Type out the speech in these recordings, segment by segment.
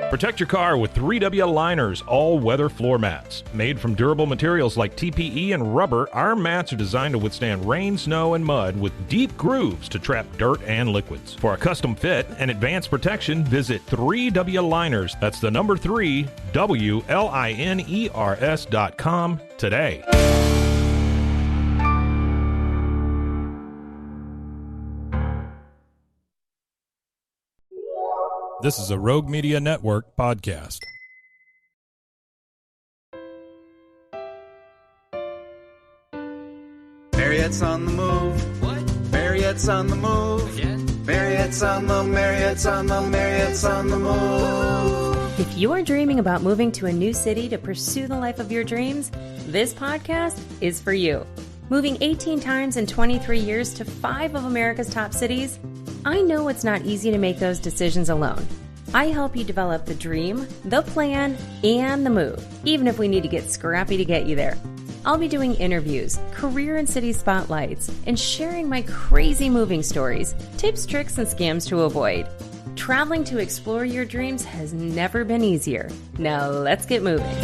Protect your car with 3W Liners all-weather floor mats. Made from durable materials like TPE and rubber, our mats are designed to withstand rain, snow, and mud with deep grooves to trap dirt and liquids. For a custom fit and advanced protection, visit 3W Liners. That's the number 3, WLINERS.com today. This is a Rogue Media Network podcast. Mariette's on the move. What? Mariette's on the move. Again? Mariette's on the move. If you're dreaming about moving to a new city to pursue the life of your dreams, this podcast is for you. Moving 18 times in 23 years to 5 of America's top cities, I know it's not easy to make those decisions alone. I help you develop the dream, the plan, and the move, even if we need to get scrappy to get you there. I'll be doing interviews, career and city spotlights, and sharing my crazy moving stories, tips, tricks, and scams to avoid. Traveling to explore your dreams has never been easier. Now let's get moving.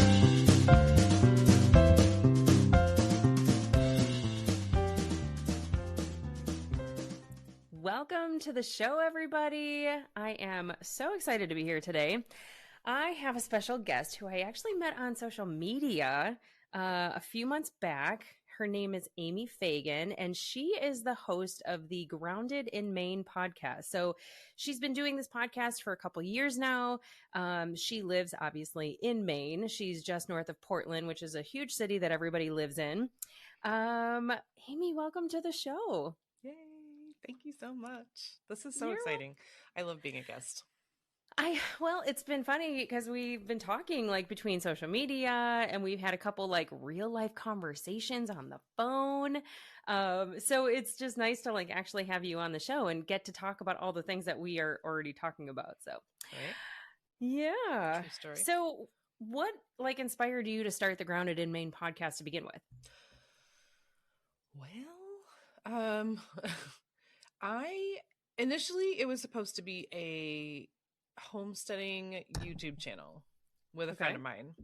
Welcome to the show, everybody. I am so excited to be here today. I have a special guest who I actually met on social media a few months back. Her name is Amy Fagan, and she is the host of the Grounded in Maine podcast. So she's been doing this podcast for a couple years now. She lives obviously in Maine. She's just north of Portland, which is a huge city that everybody lives in. Amy, welcome to the show. Yay. Thank you so much. This is so exciting. I love being a guest. Well, it's been funny because we've been talking like between social media and we've had a couple like real life conversations on the phone. So it's just nice to like actually have you on the show and get to talk about all the things that we are already talking about. So, Right? Yeah. True story. So what like inspired you to start the Grounded in Maine podcast to begin with? Well, initially it was supposed to be a homesteading YouTube channel with a friend of mine.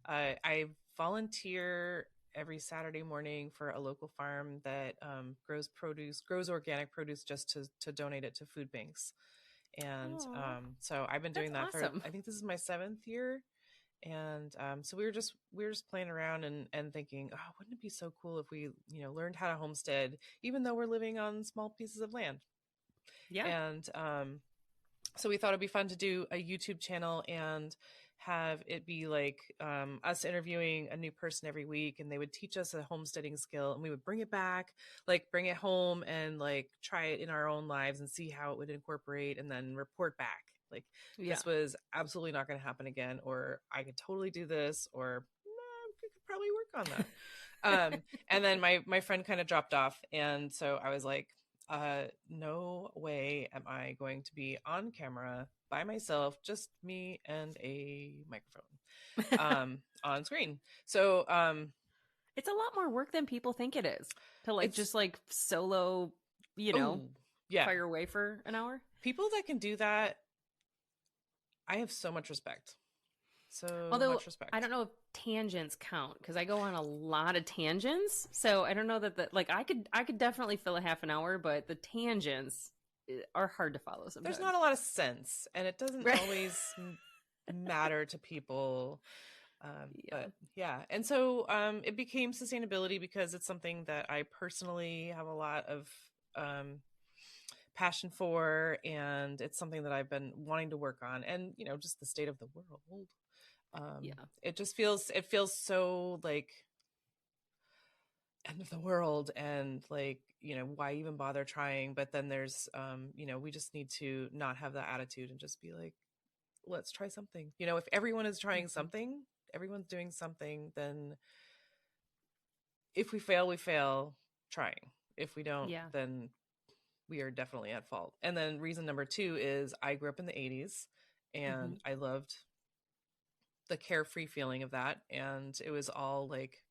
I volunteer every Saturday morning for a local farm that grows organic produce just to donate it to food banks. And so I've been doing that awesome. for, I think this is my 7th year. And so we were just playing around and thinking, oh, wouldn't it be so cool if we, learned how to homestead, even though we're living on small pieces of land. Yeah. And so we thought it'd be fun to do a YouTube channel and have it be like us interviewing a new person every week, and they would teach us a homesteading skill, and we would bring it back, like bring it home and like try it in our own lives and see how it would incorporate, and then report back. Like this was absolutely not going to happen again, or I could totally do this, or we could probably work on that. And then my friend kind of dropped off, and so I was like, no way am I going to be on camera by myself, just me and a microphone on screen. So it's a lot more work than people think it is to like just like solo, fire away for an hour. People that can do that, I have so much respect. Although much respect. I don't know if tangents count because I go on a lot of tangents. So I don't know that like I could definitely fill a half an hour, but the tangents are hard to follow sometimes. There's not a lot of sense, and it doesn't always matter to people. But yeah. And so it became sustainability because it's something that I personally have a lot of passion for, and it's something that I've been wanting to work on, and just the state of the world. It just feels so like end of the world, and like why even bother trying? But then there's we just need to not have that attitude and just be like, let's try something. If everyone is trying something, everyone's doing something, then if we fail, we fail trying. If we don't, then we are definitely at fault. And then reason number 2 is I grew up in the 80s, and I loved the carefree feeling of that. And it was all like,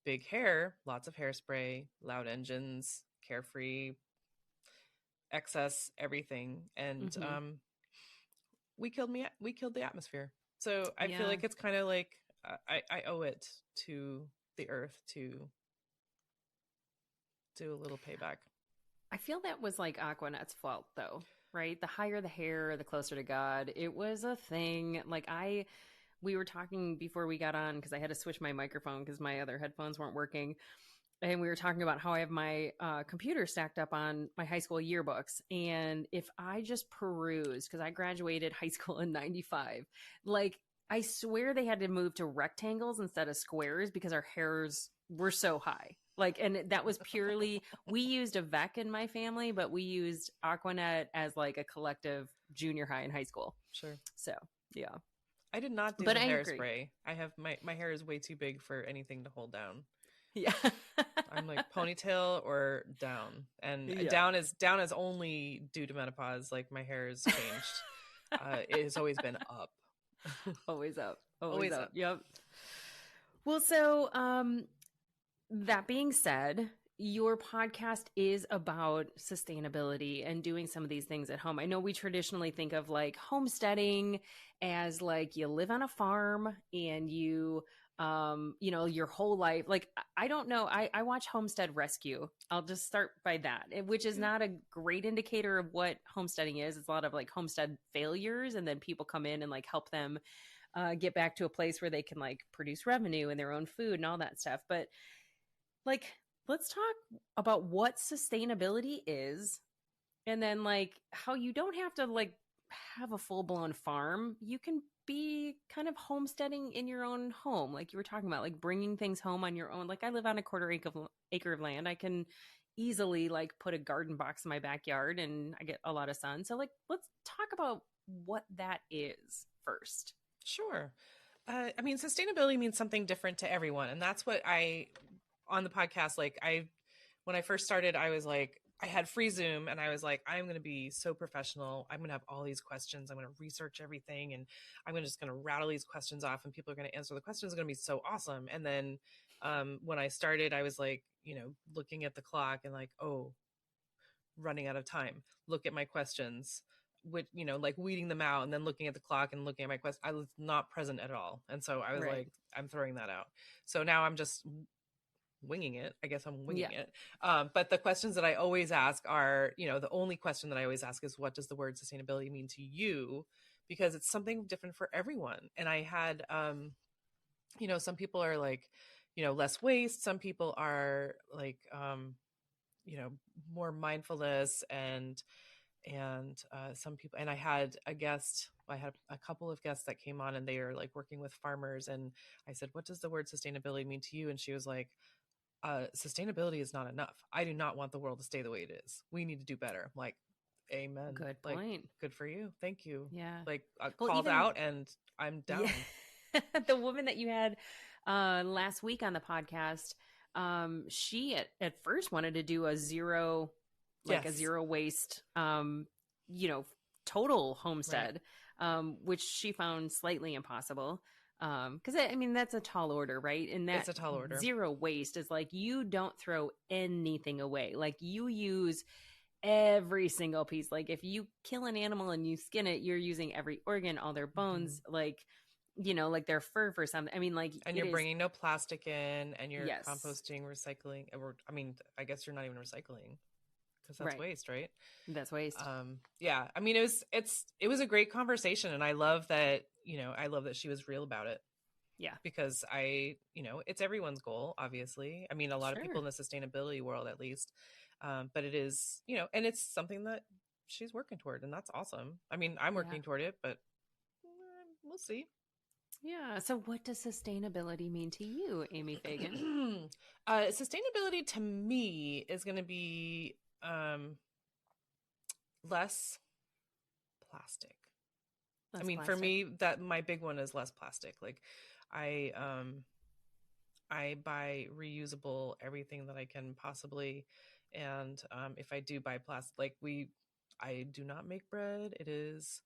big hair, lots of hairspray, loud engines, carefree, excess, everything. And we killed the atmosphere. So I feel Yeah. like it's kind of like I owe it to the earth to do a little payback. I feel that was like Aquanet's fault, though, right? The higher the hair, the closer to God. It was a thing. Like we were talking before we got on because I had to switch my microphone because my other headphones weren't working. And we were talking about how I have my computer stacked up on my high school yearbooks. And if I just peruse, because I graduated high school in 95, like I swear they had to move to rectangles instead of squares because our hairs were so high. Like, and that was purely, we used a VEC in my family, but we used Aquanet as like a collective junior high and high school. Sure. So, yeah. I did not do But the I hairspray. I have my hair is way too big for anything to hold down. Yeah. I'm like ponytail or down, and Yeah. down is only due to menopause. Like my hair has changed. It has always been up. Always up. Always up. Yep. Well, so that being said, your podcast is about sustainability and doing some of these things at home. I know we traditionally think of like homesteading as like you live on a farm and you your whole life. Like, I don't know. I watch Homestead Rescue. I'll just start by that, which is not a great indicator of what homesteading is. It's a lot of like homestead failures, and then people come in and like help them get back to a place where they can like produce revenue and their own food and all that stuff. But like, let's talk about what sustainability is, and then like how you don't have to like have a full-blown farm. You can be kind of homesteading in your own home, like you were talking about, like bringing things home on your own. Like I live on a quarter acre of land. I can easily like put a garden box in my backyard and I get a lot of sun. So like, let's talk about what that is first. Sure. I mean, sustainability means something different to everyone. And that's what on the podcast, like when I first started, I was like, I had free Zoom and I was like, I'm going to be so professional. I'm going to have all these questions. I'm going to research everything and I'm just going to rattle these questions off and people are going to answer the questions. It's going to be so awesome. And then when I started, I was like, looking at the clock and like, oh, running out of time. Look at my questions, which, like weeding them out and then looking at the clock and looking at my questions. I was not present at all. And so I was like, I'm throwing that out. So now I'm just winging it. I guess I'm winging it. But the questions that I always ask are, the only question that I always ask is, what does the word sustainability mean to you? Because it's something different for everyone. And I had, some people are like, less waste. Some people are like, more mindfulness and some people, and I had a couple of guests that came on and they are like working with farmers. And I said, what does the word sustainability mean to you? And she was like, sustainability is not enough. I do not want the world to stay the way it is. We need to do better. I'm like, amen. Good like, point. Good for you. Thank you. Yeah. Like called out and I'm down. Yeah. The woman that you had last week on the podcast, she at first wanted to do a zero waste, total homestead, which she found slightly impossible. Because I mean, that's a tall order, right? And that's a tall order. Zero waste is like, you don't throw anything away. Like you use every single piece. Like if you kill an animal and you skin it, you're using every organ, all their bones, like their fur for something. I mean, like, and you're bringing no plastic in, and you're composting, recycling. I guess you're not even recycling because that's waste, right? That's waste. Yeah. I mean, it was a great conversation, and I love that. She was real about it. Yeah. Because it's everyone's goal, obviously. I mean, a lot of people in the sustainability world, at least, but it is, and it's something that she's working toward, and that's awesome. I mean, I'm working toward it, but we'll see. Yeah. So what does sustainability mean to you, Amy Fagan? Sustainability to me is going to be less plastic. For me, that my big one is less plastic. Like I buy reusable everything that I can possibly. And if I do buy plastic, like I do not make bread. It is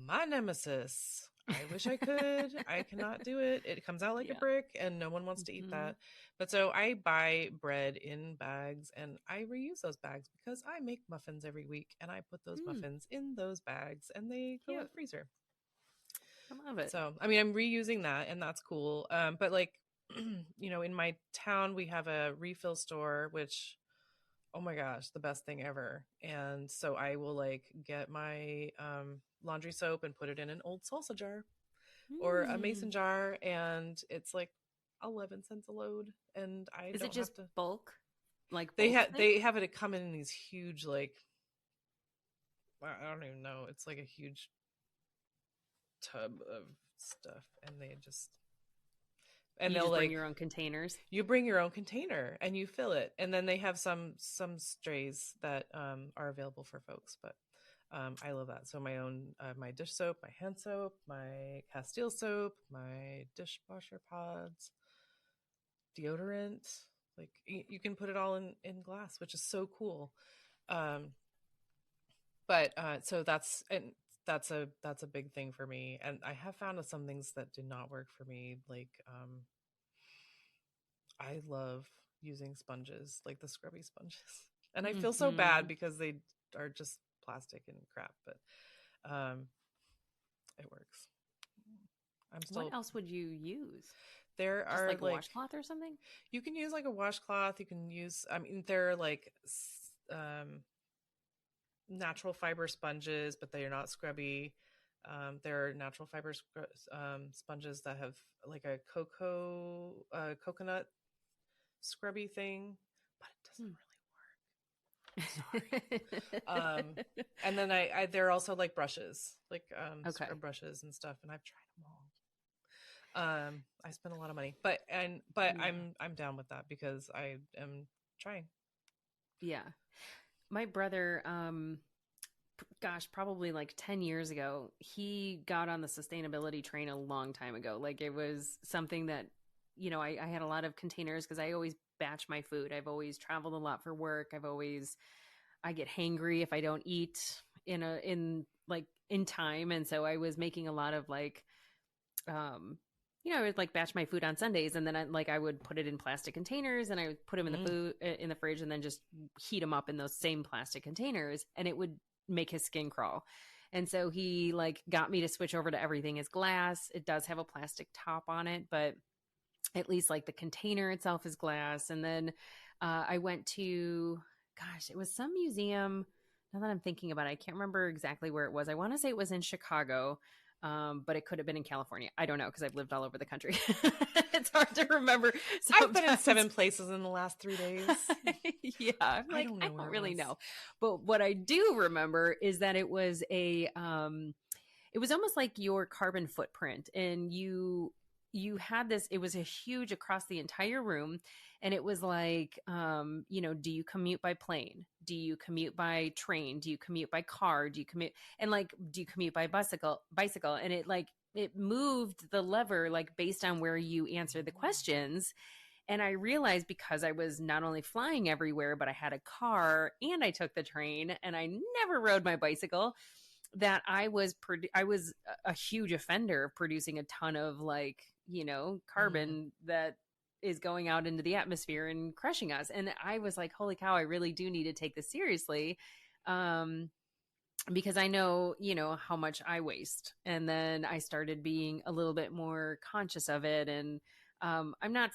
my nemesis. I wish I could. I cannot do it. It comes out like a brick and no one wants to eat that. But so I buy bread in bags and I reuse those bags because I make muffins every week and I put those muffins in those bags and they go in the freezer. I love it. So, I mean, I'm reusing that and that's cool. But like, you know, in my town, we have a refill store, which, oh my gosh, the best thing ever. And so I will like get my laundry soap and put it in an old salsa jar or a mason jar. And it's like 11 cents a load. And I Is don't it just have to... bulk? Like they have it come in these huge, like, I don't even know. It's like a huge tub of stuff and they just... And they'll bring like your own containers. You bring your own container and you fill it. And then they have some strays that are available for folks. But I love that. So my own, my dish soap, my hand soap, my Castile soap, my dishwasher pods, deodorant. Like you can put it all in glass, which is so cool. But so that's a big thing for me. And I have found some things that did not work for me. Like, I love using sponges, like the scrubby sponges. And I feel so bad because they are just plastic and crap, but it works. What else would you use? There Just are like a washcloth or something? You can use like a washcloth. You can use, I mean, they're like natural fiber sponges, but they are not scrubby. There are natural fiber sponges that have like a coconut scrubby thing, but it doesn't really work. Sorry. And then they're also like brushes, like scrub brushes and stuff, and I've tried them all. I spent a lot of money, but I'm down with that because I am trying. Yeah. My brother, probably like 10 years ago, he got on the sustainability train a long time ago. Like it was something that, you know, I had a lot of containers because I always batch my food. I've always traveled a lot for work. I get hangry if I don't eat in time. And so I was making a lot of like, you know, I would like batch my food on Sundays and then I would put it in plastic containers and I would put them in the fridge and then just heat them up in those same plastic containers and it would make his skin crawl. And so he like got me to switch over to everything is glass. It does have a plastic top on it, but at least like the container itself is glass. And then I went to, it was some museum. Now that I'm thinking about it, I can't remember exactly where it was. I want to say it was in Chicago, but it could have been in California. I don't know because I've lived all over the country. It's hard to remember. I've been in 7 places in the last 3 days. Yeah, I don't really know. But what I do remember is that it was it was almost like your carbon footprint, and you had this. It was a huge across the entire room, and it was like, you know, do you commute by plane? Do you commute by train? Do you commute by car? Do you commute do you commute by bicycle? And it moved the lever like based on where you answered the questions. And I realized because I was not only flying everywhere, but I had a car and I took the train and I never rode my bicycle, that I was a huge offender of producing a ton of like, you know, carbon that is going out into the atmosphere and crushing us. And I was like, holy cow, I really do need to take this seriously. Because I know, you know, how much I waste. And then I started being a little bit more conscious of it. And I'm not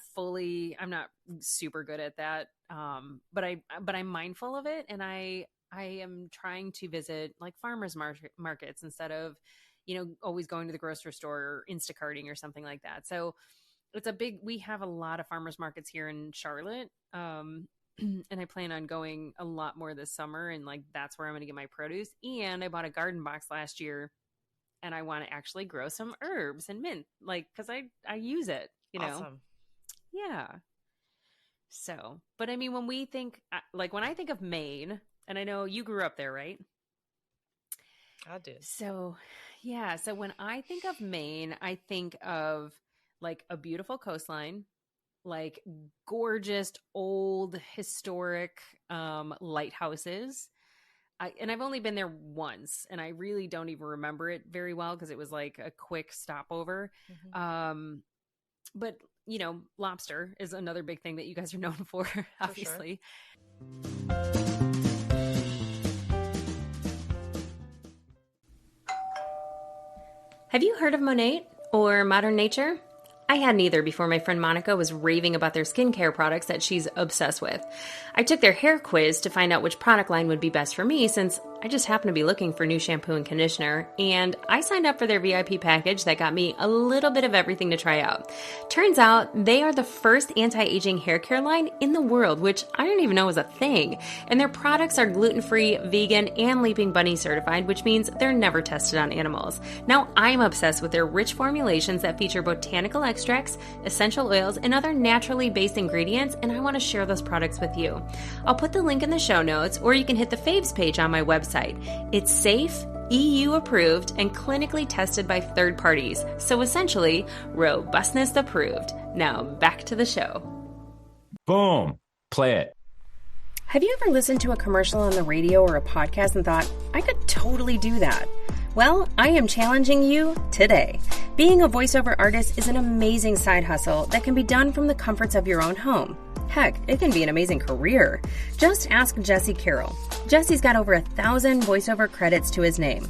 super good at that. But I'm mindful of it. And I am trying to visit like farmers markets instead of, you know, always going to the grocery store or Instacarting or something like that. So we have a lot of farmers markets here in Charlotte. And I plan on going a lot more this summer. And like, that's where I'm going to get my produce. And I bought a garden box last year and I want to actually grow some herbs and mint, like, cause I use it, you know? Awesome. Yeah. So, but I mean, when I think of Maine, and I know you grew up there, right? I did. So, yeah. So when I think of Maine, I think of like a beautiful coastline, like gorgeous old historic lighthouses. I've only been there once, and I really don't even remember it very well because it was like a quick stopover. But lobster is another big thing that you guys are known for, obviously. Sure. Have you heard of Monat or Modern Nature? I hadn't either before my friend Monica was raving about their skincare products that she's obsessed with. I took their hair quiz to find out which product line would be best for me since I just happen to be looking for new shampoo and conditioner, and I signed up for their VIP package that got me a little bit of everything to try out. Turns out they are the first anti-aging hair care line in the world, which I didn't even know was a thing, and their products are gluten-free, vegan, and Leaping Bunny certified, which means they're never tested on animals. Now I'm obsessed with their rich formulations that feature botanical extracts, essential oils, and other naturally based ingredients, and I want to share those products with you. I'll put the link in the show notes, or you can hit the faves page on my website. It's safe, EU approved, and clinically tested by third parties, so essentially, robustness approved. Now back to the show. Boom. Play it. Have you ever listened to a commercial on the radio or a podcast and thought, I could totally do that? Well, I am challenging you today. Being a voiceover artist is an amazing side hustle that can be done from the comforts of your own home. Heck, it can be an amazing career. Just ask Jesse Carroll. Jesse's got over 1,000 voiceover credits to his name.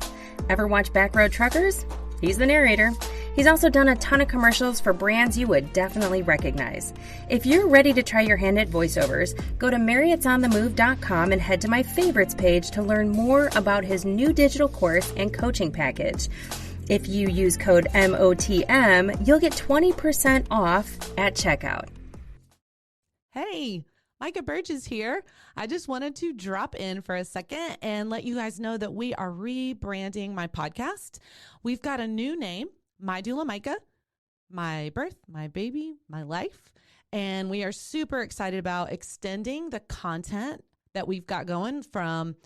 Ever watch Backroad Truckers? He's the narrator. He's also done a ton of commercials for brands you would definitely recognize. If you're ready to try your hand at voiceovers, go to mariette'sonthemove.com and head to my favorites page to learn more about his new digital course and coaching package. If you use code MOTM, you'll get 20% off at checkout. Hey, Micah Burgess here. I just wanted to drop in for a second and let you guys know that we are rebranding my podcast. We've got a new name, My Doula Micah, my birth, my baby, my life. And we are super excited about extending the content that we've got going from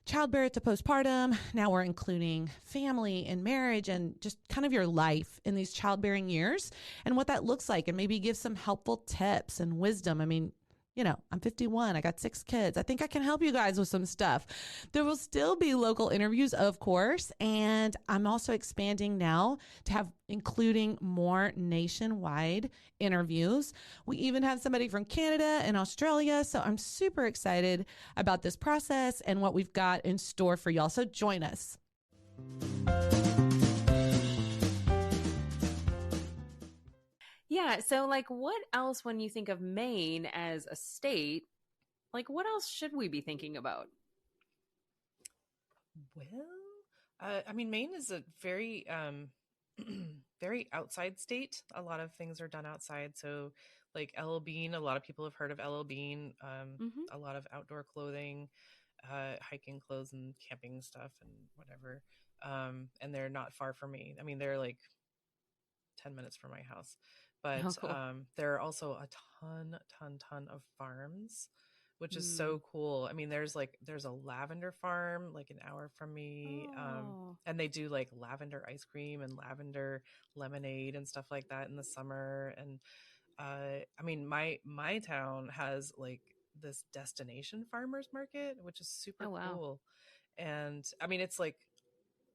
childbirth to postpartum. Now we're including family and marriage and just kind of your life in these childbearing years and what that looks like, and maybe give some helpful tips and wisdom. I mean, I'm 51. I got 6 kids. I think I can help you guys with some stuff. There will still be local interviews, of course. And I'm also expanding now to have including more nationwide interviews. We even have somebody from Canada and Australia. So I'm super excited about this process and what we've got in store for y'all. So join us. Yeah. So what else, when you think of Maine as a state, what else should we be thinking about? Well, Maine is a very, very outside state. A lot of things are done outside. So LL Bean, a lot of people have heard of LL Bean, a lot of outdoor clothing, hiking clothes and camping stuff and whatever. And they're not far from me. They're 10 minutes from my house. But cool. there are also a ton of farms, which is so cool. There's a lavender farm an hour from me, and they do lavender ice cream and lavender lemonade and stuff like that in the summer. And my town has this destination farmers market, which is super cool. And it's like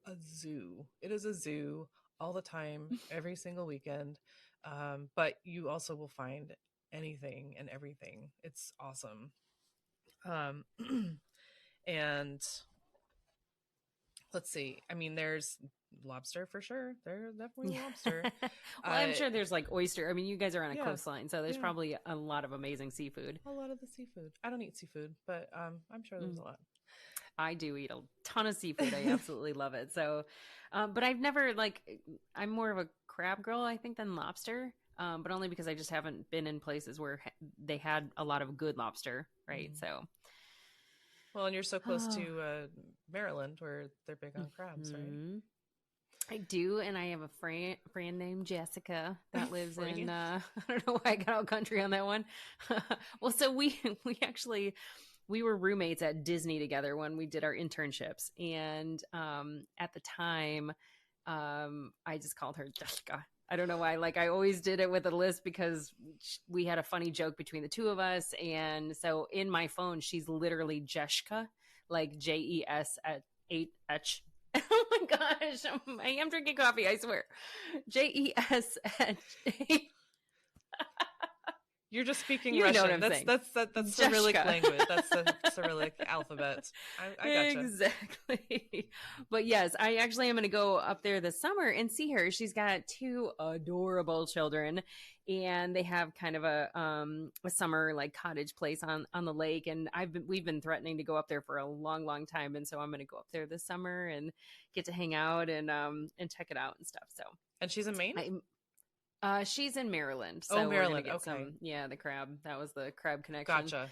a zoo. It is a zoo all the time, every single weekend. But you also will find anything and everything. It's awesome. And let's see. There's lobster for sure. There's definitely lobster. Well, I'm sure there's oyster. You guys are on a coastline, so there's probably a lot of amazing seafood. A lot of the seafood. I don't eat seafood, but I'm sure there's a lot. I do eat a ton of seafood. I absolutely love it. So, but I've never I'm more of a crab girl, I think, than lobster. But only because I just haven't been in places where they had a lot of good lobster, right? So, well, and you're so close to Maryland, where they're big on crabs, right? I do, and I have a friend named Jessica that lives in. I don't know why I got out country on that one. Well, so we actually. We were roommates at Disney together when we did our internships. And at the time, I just called her Jessica. I don't know why. I always did it with a list because we had a funny joke between the two of us. And so in my phone, she's literally Jessica, like JESH. Oh my gosh. I am drinking coffee, I swear. JESH. You're just speaking You Russian. know what I'm saying. That's Cyrillic Jeshka. language. That's the Cyrillic alphabet. I gotcha. Exactly. But yes, I actually am going to go up there this summer and see her. She's got 2 adorable children, and they have kind of a summer like cottage place on the lake. And we've been threatening to go up there for a long time, and so I'm going to go up there this summer and get to hang out and check it out and stuff. So. And she's in Maine? She's in Maryland. So Maryland. Okay. The crab. That was the crab connection. Gotcha.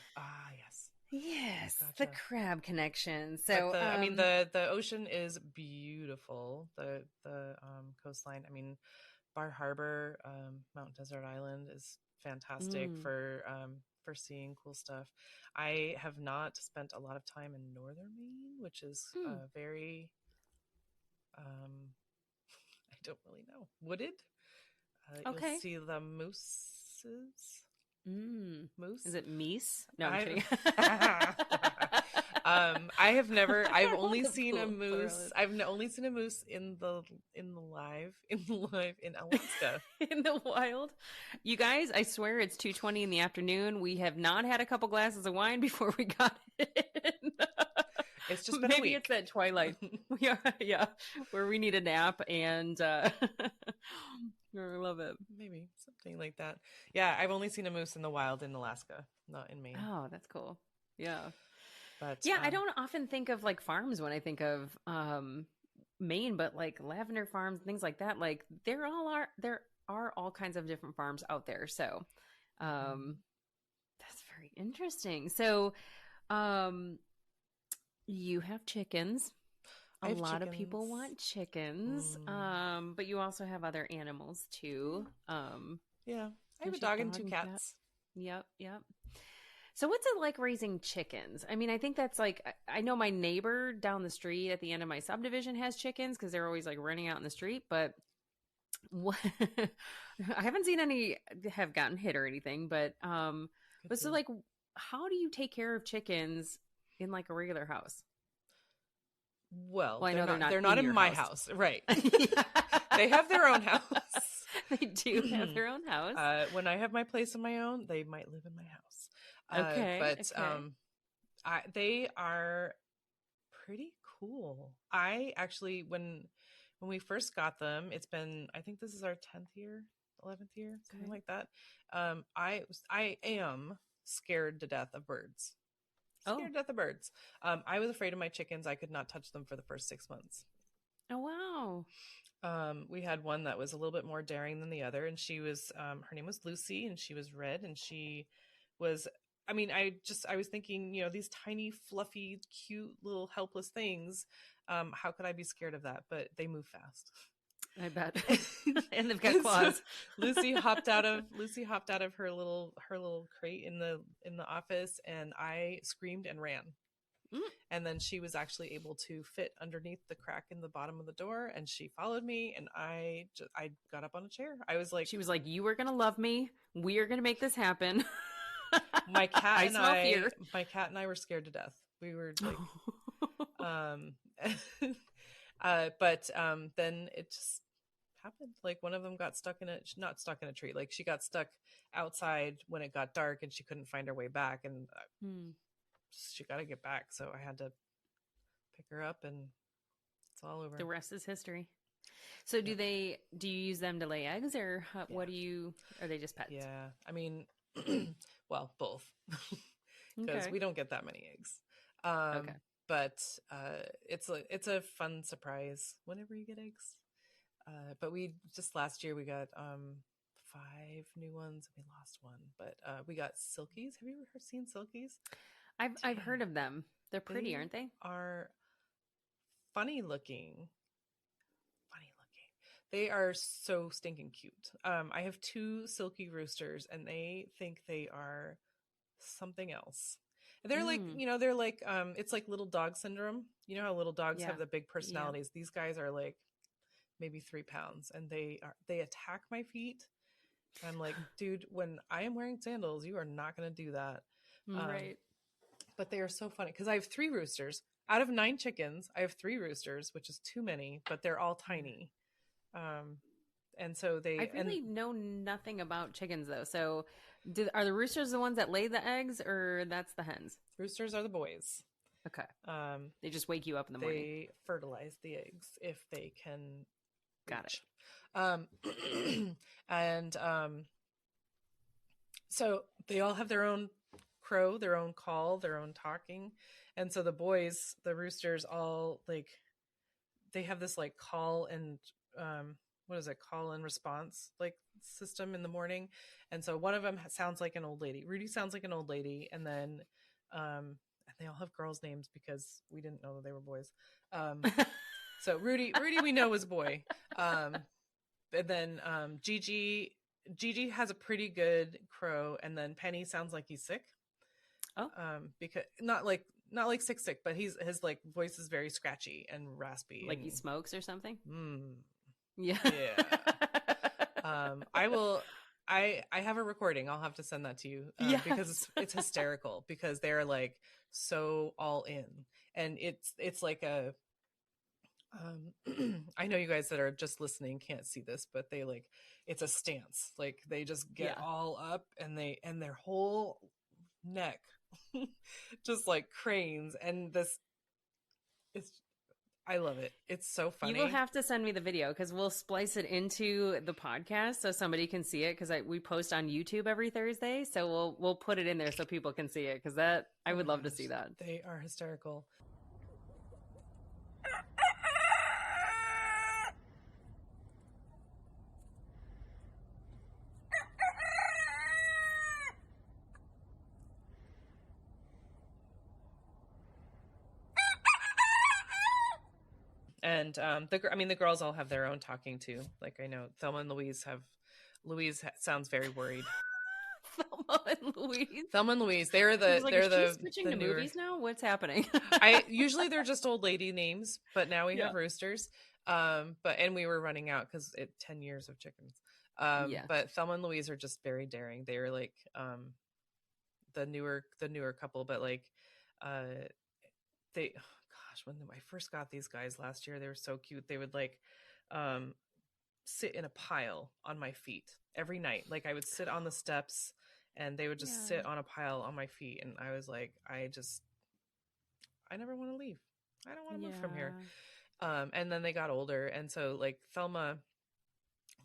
Yes. Yes. Gotcha. The crab connection. So, I mean, the ocean is beautiful. The coastline. I mean, Bar Harbor, Mount Desert Island is fantastic for seeing cool stuff. I have not spent a lot of time in northern Maine, which is very, I don't really know, wooded. Okay. You'll see the mooses. Moose? Is it meese? No, I'm kidding. I've only seen a moose. I've only seen a moose in Alaska. In the wild. You guys, I swear it's 2:20 in the afternoon. We have not had a couple glasses of wine before we got in. It's just been a week. Maybe it's that twilight. Yeah, where we need a nap and I love it. Maybe something like that. Yeah, I've only seen a moose in the wild in Alaska, not in Maine. Oh, that's cool. Yeah. But yeah, I don't often think of like farms when I think of Maine, but like lavender farms, things like that. Like there are all kinds of different farms out there. So that's very interesting. So you have chickens. A lot of people want chickens, but you also have other animals too. Yeah, I have a dog and 2 cats. Yep. So what's it like raising chickens? I mean, I think that's like, I know my neighbor down the street at the end of my subdivision has chickens because they're always like running out in the street, but I haven't seen any have gotten hit or anything, but so like, how do you take care of chickens in like a regular house? Well, I know they're not in my house. Right. They have their own house. They do have their own house. When I have my place of my own, they might live in my house. They are pretty cool. I actually, when we first got them, it's been, I think this is our 10th year, 11th year, something like that. I am scared to death of birds. I was afraid of my chickens. I could not touch them for the first 6 months. Oh, wow. We had one that was a little bit more daring than the other, and she was, her name was Lucy, and she was red, and she was, I mean, I was thinking, these tiny, fluffy, cute little helpless things. How could I be scared of that? But they move fast. I bet. And they've got claws. So Lucy hopped out of her little crate in the office, and I screamed and ran. And then she was actually able to fit underneath the crack in the bottom of the door, and she followed me, and I got up on a chair. I was like, she was like, "You are going to love me. We are going to make this happen." My cat and I were scared to death. We were like, but then it just happened. Like one of them got not stuck in a tree. Like she got stuck outside when it got dark and she couldn't find her way back, and she got to get back. So I had to pick her up, and it's all over. The rest is history. So do you use them to lay eggs, or what are they just pets? Yeah. I mean, well, both, because we don't get that many eggs. Okay. But it's a fun surprise whenever you get eggs. But last year we got 5 new ones. We lost one, but we got silkies. Have you ever seen silkies? I've heard of them. They're pretty, aren't they? Are funny looking. They are so stinking cute. I have 2 silky roosters, and they think they are something else. They're like, they're like, it's like little dog syndrome. You know how little dogs have the big personalities? Yeah. These guys are like maybe 3 pounds, and they attack my feet. I'm like, dude, when I am wearing sandals, you are not going to do that. Right. but they are so funny because I have 3 roosters. Out of 9 chickens, I have 3 roosters, which is too many, but they're all tiny. And so I really know nothing about chickens though. So are the roosters the ones that lay the eggs, or that's the hens? Roosters are the boys. Okay. They just wake you up in the morning. They fertilize the eggs if they can. Got it. And so they all have their own crow, their own call, their own talking. And so the boys, the roosters, all like, they have this like call and what is it, call and response like system in the morning. And so one of them sounds like an old lady. Rudy sounds like an old lady. And then and they all have girls' names because we didn't know that they were boys. So Rudy we know is boy. And then Gigi has a pretty good crow, and then Penny sounds like he's sick. Oh. Because not like sick, but his like voice is very scratchy and raspy. Like he smokes or something? Yeah. I have a recording. I'll have to send that to you because it's hysterical because they're like so all in, and it's like a I know you guys that are just listening can't see this, but they like, it's a stance. Like they just get all up and their whole neck just like cranes, and I love it. It's so funny. You will have to send me the video because we'll splice it into the podcast so somebody can see it, because we post on YouTube every Thursday. So we'll put it in there so people can see it, because I would love to see that. They are hysterical. And the girls all have their own talking too. Like I know Thelma and Louise sounds very worried. Thelma and Louise. They're switching to movies now. What's happening? Usually they're just old lady names, but now we have roosters. And we were running out because 10 years of chickens. But Thelma and Louise are just very daring. They are like the newer couple, but like they. When I first got these guys last year, they were so cute. They would like sit in a pile on my feet every night. Like I would sit on the steps and they would just sit on a pile on my feet. And I was like, I never want to leave. I don't want to move from here. And then they got older. And so like Thelma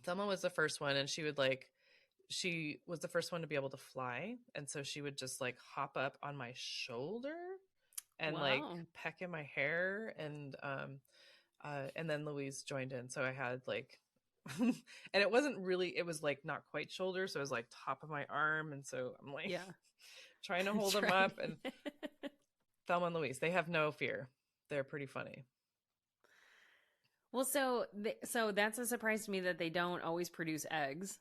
was the first one, and she was the first one to be able to fly. And so she would just like hop up on my shoulder and like peck in my hair, and then Louise joined in. So I had like, and it was like not quite shoulder. So it was like top of my arm. And so I'm like trying to hold them up, and Thelma and Louise, they have no fear. They're pretty funny. Well, so that's a surprise to me that they don't always produce eggs.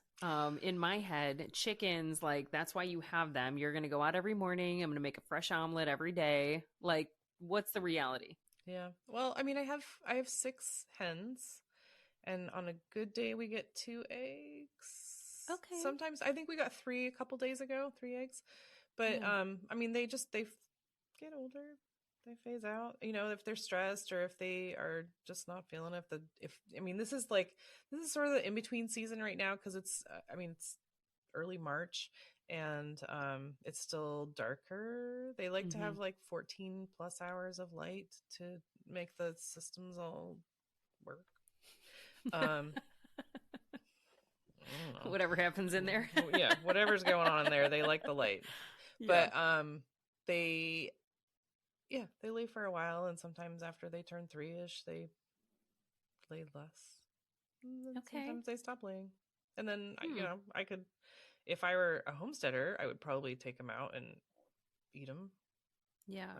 In my head, chickens, like that's why you have them. You're going to go out every morning. I'm going to make a fresh omelet every day. Like, what's the reality? Yeah. Well, I mean, I have 6 hens, and on a good day we get 2 eggs. Okay. Sometimes I think we got 3 a couple days ago, 3 eggs. But I mean, they get older. They phase out, if they're stressed or if they are just not feeling it. This is sort of the in-between season right now, because it's early March and it's still darker. They like to have like 14 plus hours of light to make the systems all work. Whatever happens in there. Yeah, whatever's going on in there, they like the light. But they lay for a while, and sometimes after they turn 3-ish, they lay less. Sometimes they stop laying. And then, I could, if I were a homesteader, I would probably take them out and eat them. Yeah.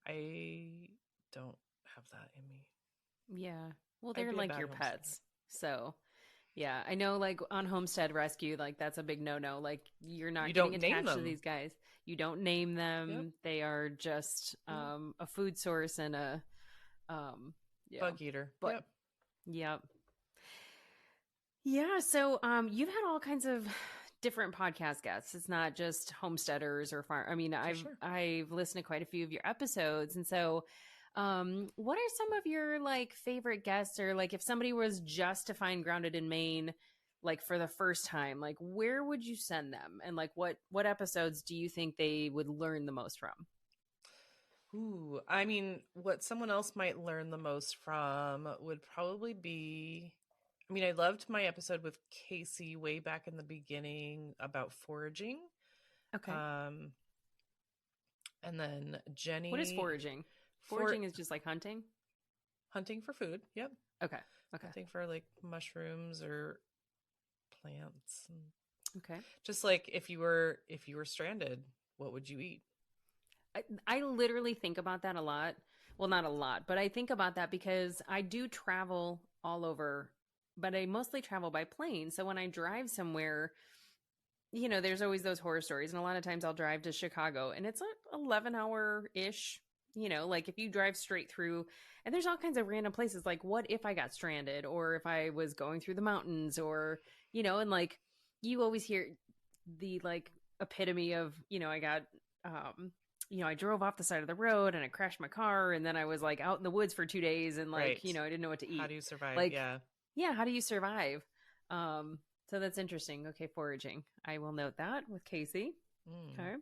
I don't have that in me. Yeah. Well, they're like your pets. So, yeah. I know, like, on Homestead Rescue, like, that's a big no-no. Like, you're not getting attached to these guys. You don't name them. Yep. They are just a food source and a bug eater. Yep. Yeah. So you've had all kinds of different podcast guests. It's not just homesteaders or farm. I mean, I've listened to quite a few of your episodes. And so, what are some of your like favorite guests, or like if somebody was just to find Grounded in Maine, like for the first time, like where would you send them? And like, what episodes do you think they would learn the most from? Ooh, I mean, what someone else might learn the most from would probably be, I mean, I loved my episode with Casey way back in the beginning about foraging. Okay. And then Jenny. What is foraging? Foraging is just like hunting? Hunting for food. Yep. Okay. Hunting for like mushrooms or plants. Okay. Just like if you were stranded, what would you eat? I literally think about that a lot. Well, not a lot, but I think about that because I do travel all over, but I mostly travel by plane. So when I drive somewhere, you know, there's always those horror stories. And a lot of times I'll drive to Chicago and it's an 11-hour-ish, you know, like if you drive straight through, and there's all kinds of random places, like what if I got stranded, or if I was going through the mountains, or, you know, and like you always hear the like epitome of, you know, I got, you know, I drove off the side of the road and I crashed my car, and then I was like out in the woods for 2 days and like, Right. you know, I didn't know what to eat. How do you survive? Like, yeah. How do you survive? So that's interesting. Okay. Foraging. I will note that with Casey. Okay.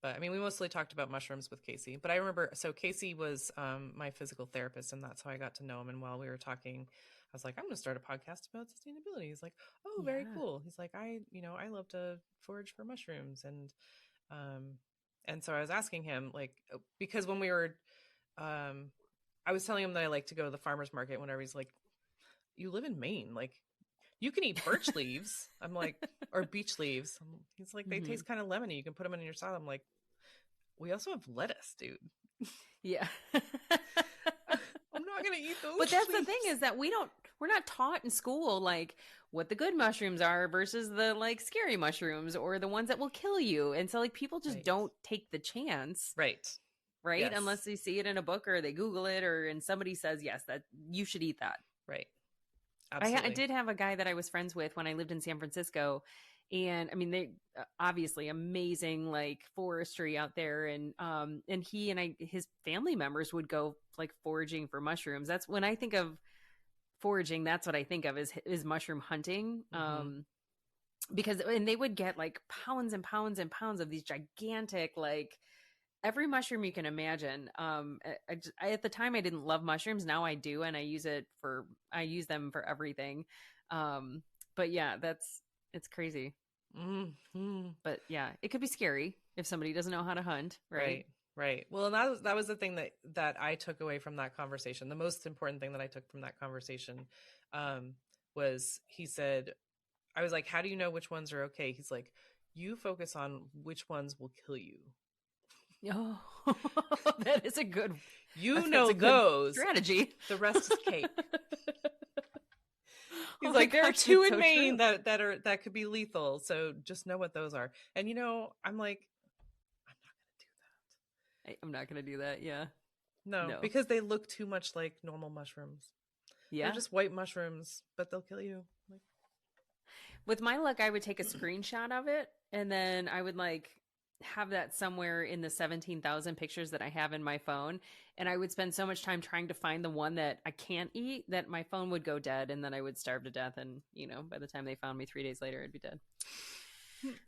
But I mean, we mostly talked about mushrooms with Casey, but I remember, so Casey was my physical therapist, and that's how I got to know him. And while we were talking, I was like, I'm going to start a podcast about sustainability. He's like, oh, very cool. He's like, I love to forage for mushrooms. And so I was asking him, like, because when we were, I was telling him that I like to go to the farmer's market whenever. He's like, you live in Maine, like you can eat birch leaves. I'm like, or beech leaves. He's like, they taste kind of lemony. You can put them in your salad. I'm like, we also have lettuce, dude. Yeah. I'm not going to eat those. But that's the thing, is that we're not taught in school, like what the good mushrooms are versus the like scary mushrooms or the ones that will kill you. And so like people just don't take the chance. Right. Right. Yes. Unless they see it in a book or they Google it, and somebody says, yes, that you should eat that. Right. Absolutely. I did have a guy that I was friends with when I lived in San Francisco, and I mean, they obviously amazing like forestry out there, and he and his family members would go like foraging for mushrooms. That's when I think of foraging, that's what I think of is mushroom hunting. Because they would get like pounds and pounds and pounds of these gigantic, like every mushroom you can imagine. At the time I didn't love mushrooms. Now I do. And I use them for everything. But yeah, it's crazy. But yeah, it could be scary if somebody doesn't know how to hunt. Right. Well, and that was the thing that I took away from that conversation. The most important thing that I took from that conversation, was he said, I was like, how do you know which ones are okay? He's like, you focus on which ones will kill you. Oh, that is a good, those strategy. The rest is cake. He's Oh like, my there are gosh, two it's in so Maine true. that could be lethal. So just know what those are. And I'm like, I'm not going to do that. Yeah. no, because they look too much like normal mushrooms. Yeah. They're just white mushrooms, but they'll kill you. Like, with my luck, I would take a screenshot of it, and then I would like have that somewhere in the 17,000 pictures that I have in my phone. And I would spend so much time trying to find the one that I can't eat that my phone would go dead, and then I would starve to death. And, by the time they found me 3 days later, I'd be dead.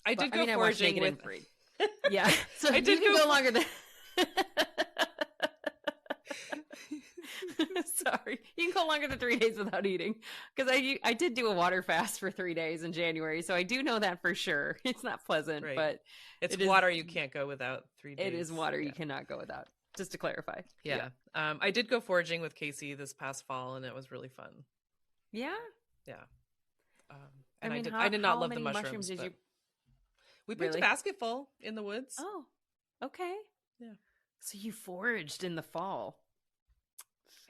I did go foraging with... Yeah. So I did go longer than... Sorry, you can go longer than 3 days without eating, because I did do a water fast for 3 days in January, so I do know that for sure. It's not pleasant, but it's water you can't go without 3 days. It is water you cannot go without. Just to clarify. Yeah. I did go foraging with Casey this past fall, and it was really fun. Yeah. Yeah. And I did not love the mushrooms. Did you? We picked a basket full in the woods. Oh, okay. Yeah. So you foraged in the fall.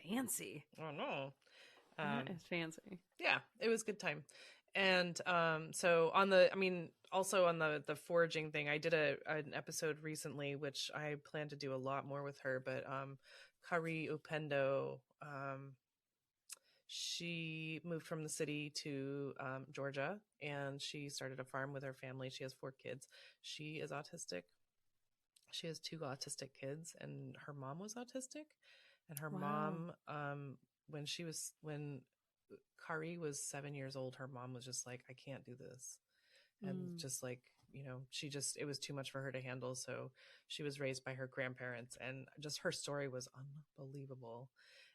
Fancy. Oh no. That is fancy. Yeah, it was a good time. And so on the foraging thing, I did an episode recently, which I plan to do a lot more with her, but Kari Upendo, she moved from the city to Georgia, and she started a farm with her family. She has 4 kids. She is autistic. She has 2 autistic kids, and her mom was autistic. And her mom, when Kari was 7 years old, her mom was just like, I can't do this. And just like, it was too much for her to handle. So she was raised by her grandparents, and just her story was unbelievable.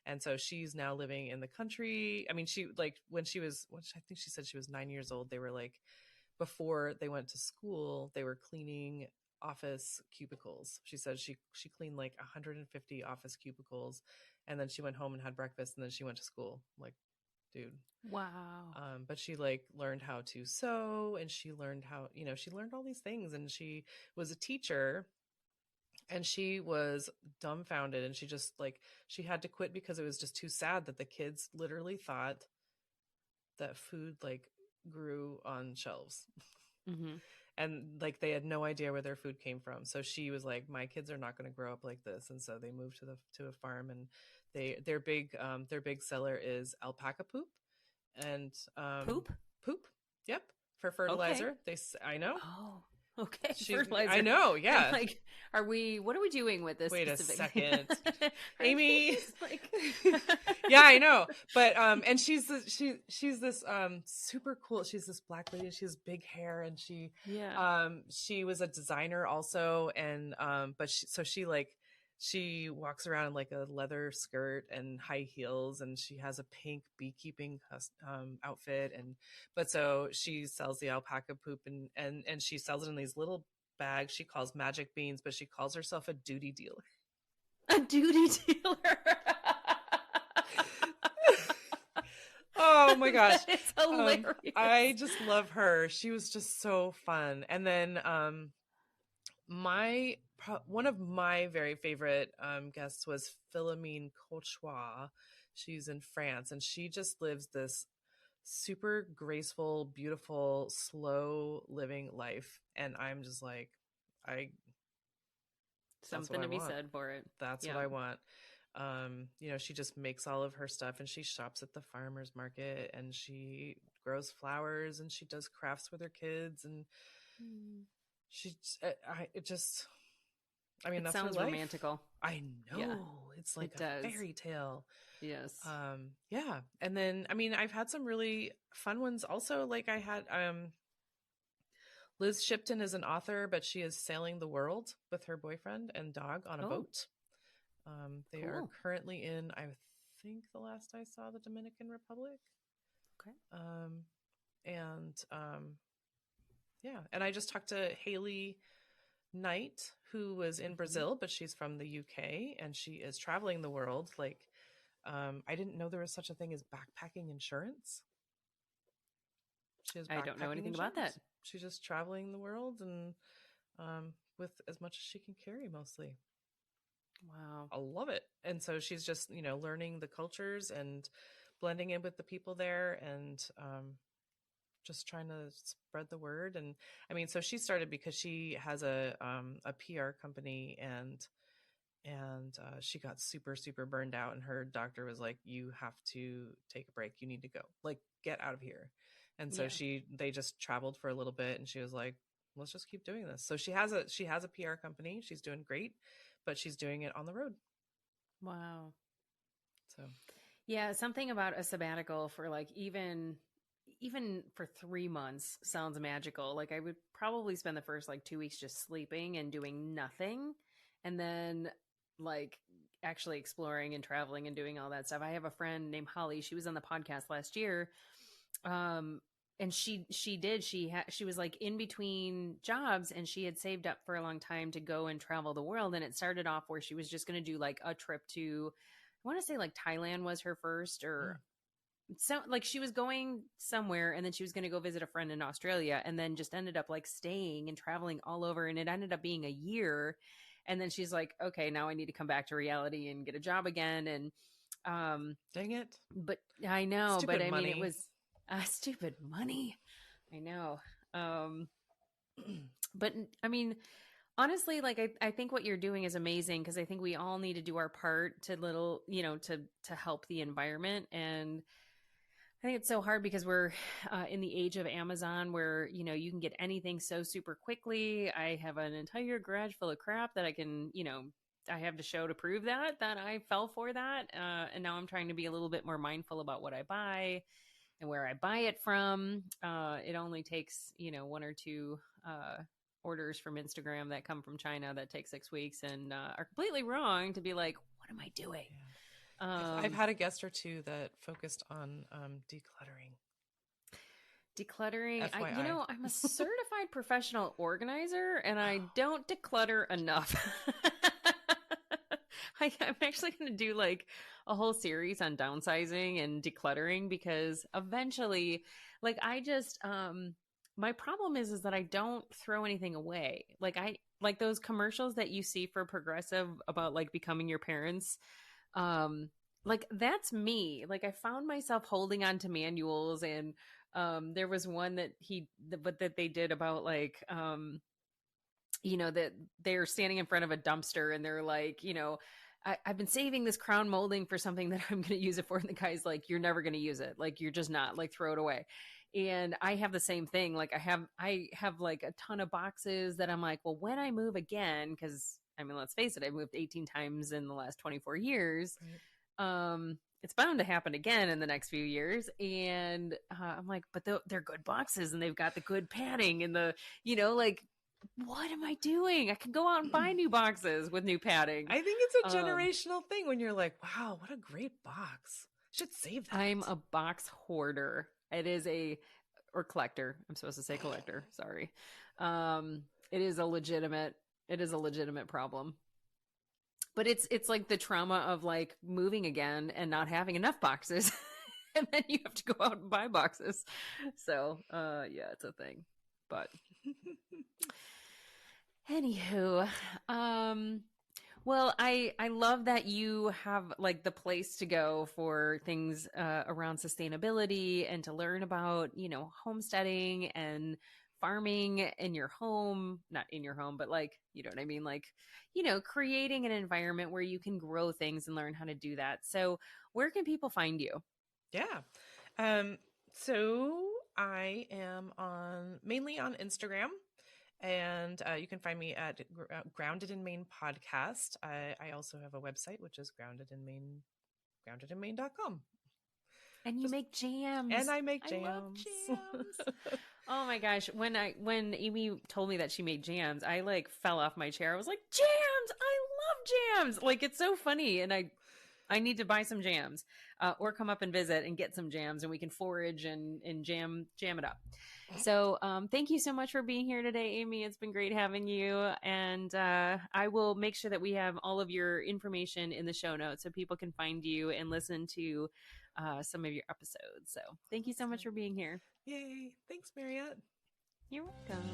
And so she's now living in the country. I mean, she like when I think she said she was 9 years old, they were like, before they went to school, they were cleaning office cubicles. She said she cleaned like 150 office cubicles, and then she went home and had breakfast, and then she went to school. Like, dude. Wow. But she like learned how to sew, and she learned how, she learned all these things, and she was a teacher, and she was dumbfounded, and she just like, she had to quit because it was just too sad that the kids literally thought that food like grew on shelves. And like, they had no idea where their food came from. So she was like, my kids are not going to grow up like this. And so they moved to a farm, and their big seller is alpaca poop and Poop. Yep. For fertilizer. Okay. I know. Oh, okay. Fertilizer. I know. Yeah. I'm like, what are we doing with this? Wait specific? a second. Amy. Like... Yeah, I know. But, and she's this, super cool. She's this Black lady. She has big hair, and she was a designer also. And, but she walks around in like a leather skirt and high heels, and she has a pink beekeeping outfit. But so she sells the alpaca poop, and she sells it in these little bags she calls magic beans, but she calls herself a duty dealer. A duty dealer. Oh my gosh. It's hilarious. I just love her. She was just so fun. And then one of my very favorite guests was Philomene Courtois. She's in France, and she just lives this super graceful, beautiful, slow living life. And I'm just like, something to be said for it. That's what I want. She just makes all of her stuff, and she shops at the farmer's market, and she grows flowers, and she does crafts with her kids, and that sounds romantical. I know. Yeah, it's like it a does. fairy tale. Yes. Yeah. And then, I've had some really fun ones also. Like I had, Liz Shipton is an author, but she is sailing the world with her boyfriend and dog on a boat. They are currently in, I think the last I saw, the Dominican Republic. Okay. And I just talked to Haley Knight, who was in Brazil, but she's from the UK, and she is traveling the world. Like, I didn't know there was such a thing as backpacking insurance. I don't know anything about that. She's just traveling the world, and with as much as she can carry, mostly. Wow. I love it. And so she's just, learning the cultures and blending in with the people there, and just trying to spread the word. And so she started because she has a PR company, and she got super, super burned out, and her doctor was like, you have to take a break. You need to go, like, get out of here. And so they just traveled for a little bit, and she was like, let's just keep doing this. So she has a PR company. She's doing great, but she's doing it on the road. Wow. So yeah, something about a sabbatical for like even for 3 months sounds magical. Like I would probably spend the first like 2 weeks just sleeping and doing nothing, and then like actually exploring and traveling and doing all that stuff. I have a friend named Holly. She was on the podcast last year. And she was like in between jobs, and she had saved up for a long time to go and travel the world. And it started off where she was just going to do like a trip to, I want to say like Thailand was her first, or so like she was going somewhere, and then she was going to go visit a friend in Australia, and then just ended up like staying and traveling all over. And it ended up being a year. And then she's like, okay, now I need to come back to reality and get a job again. And, dang it. But I know, Stupid but money. It was stupid money. I know. But honestly, like I think what you're doing is amazing, because I think we all need to do our part to to help the environment. And I think it's so hard because we're in the age of Amazon where, you can get anything so super quickly. I have an entire garage full of crap that I can, I have to show to prove that I fell for that. And now I'm trying to be a little bit more mindful about what I buy and where I buy it from. It only takes, 1 or 2 orders from Instagram that come from China that take 6 weeks and are completely wrong to be like, what am I doing? Yeah. I've had a guest or two that focused on decluttering. Decluttering. FYI. I'm a certified professional organizer and I don't declutter enough. I'm actually going to do like a whole series on downsizing and decluttering because eventually, like my problem is that I don't throw anything away. Like those commercials that you see for Progressive about like becoming your parents. Like that's me. Like I found myself holding on to manuals and, there was one that they did about like, that they're standing in front of a dumpster and they're like, I've been saving this crown molding for something that I'm going to use it for. And the guy's like, you're never going to use it. Like, you're just not, like, throw it away. And I have the same thing. Like I have like a ton of boxes that I'm like, well, when I move again, cause I mean, let's face it, I've moved 18 times in the last 24 years. Right. It's bound to happen again in the next few years. And I'm like, but they're good boxes and they've got the good padding and the, like, what am I doing? I can go out and buy new boxes with new padding. I think it's a generational thing when you're like, wow, what a great box. Should save that. I'm a box hoarder. It is or collector. I'm supposed to say collector. Sorry. It is a legitimate problem. But it's like the trauma of like moving again and not having enough boxes. And then you have to go out and buy boxes. So, yeah, it's a thing. But anywho, well, I love that you have like the place to go for things around sustainability and to learn about, homesteading and farming in your home, not in your home, but like, you know what I mean? Like, creating an environment where you can grow things and learn how to do that. So where can people find you? Yeah. So I am mainly on Instagram, and you can find me at Grounded in Maine podcast. I also have a website, which is groundedinmaine.com. And you make jams. And I make jams. I love jams. Oh my gosh. When Amy told me that she made jams, I like fell off my chair. I was like, jams! I love jams! Like, it's so funny. And I need to buy some jams or come up and visit and get some jams and we can forage and jam it up. So thank you so much for being here today, Amy. It's been great having you. And I will make sure that we have all of your information in the show notes so people can find you and listen to some of your episodes. So thank you so much for being here. Yay. Thanks, Mariette. You're welcome.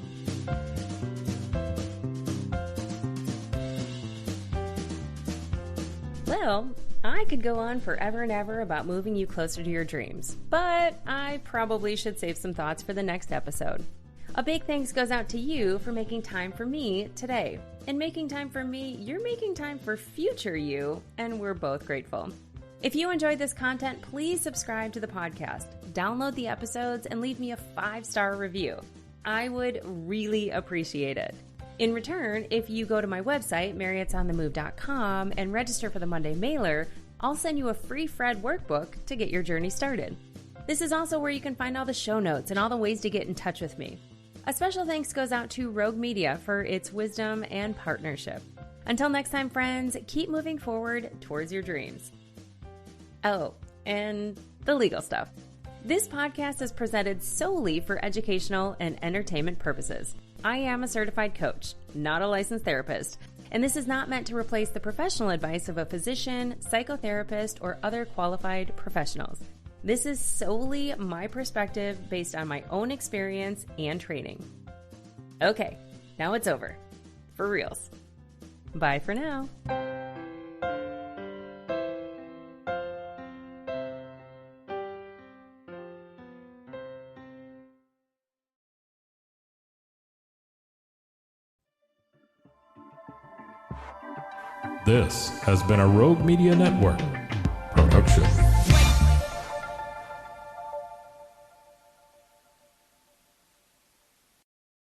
Well, I could go on forever and ever about moving you closer to your dreams, but I probably should save some thoughts for the next episode. A big thanks goes out to you for making time for me today. And making time for me, you're making time for future you, and we're both grateful. If you enjoyed this content, please subscribe to the podcast, download the episodes, and leave me a 5-star review. I would really appreciate it. In return, if you go to my website, mariette'sonthemove.com, and register for the Monday mailer, I'll send you a free Fred workbook to get your journey started. This is also where you can find all the show notes and all the ways to get in touch with me. A special thanks goes out to Rogue Media for its wisdom and partnership. Until next time, friends, keep moving forward towards your dreams. Oh, and the legal stuff. This podcast is presented solely for educational and entertainment purposes. I am a certified coach, not a licensed therapist, and this is not meant to replace the professional advice of a physician, psychotherapist, or other qualified professionals. This is solely my perspective based on my own experience and training. Okay, now it's over. For reals. Bye for now. This has been a Rogue Media Network production.